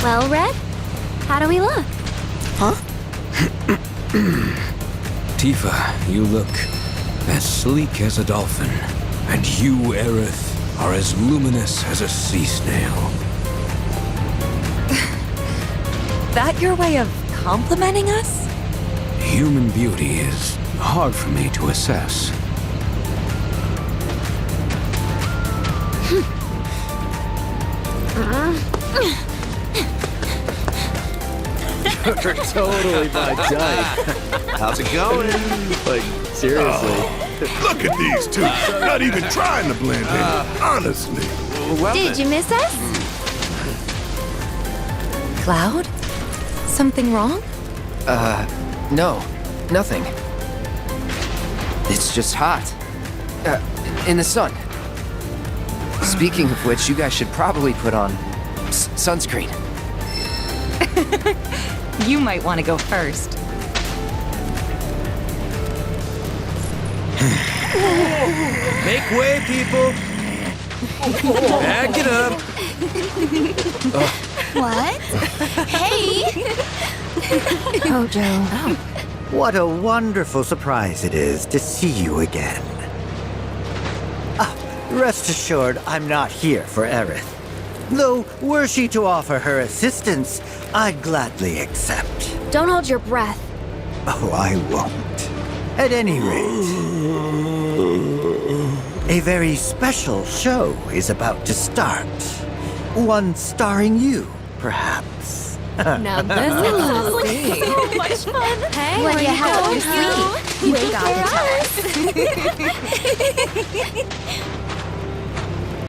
Well, Red, how do we look? Huh? Tifa, you look as sleek as a dolphin. And you, Aerith, are as luminous as a sea snail. That your way of complimenting us? Human beauty is hard for me to assess. You're totally my type. How's it going? Like, seriously. Look at these two. Not even trying to blend in, honestly. Well, Did you miss us? Cloud? Something wrong? No, nothing. It's just hot. In the sun. Speaking of which, you guys should probably put on sunscreen. You might want to go first. Make way, people! Back it up! What? Hey! Oh, Joe. What a wonderful surprise it is to see you again. Rest assured, I'm not here for Aerith. Though, were she to offer her assistance, I'd gladly accept. Don't hold your breath. Oh, I won't. At any rate, a very special show is about to start. One starring you, perhaps. Now this sounds like so much fun. Hey, what do you have up your sleeve? Wait for us.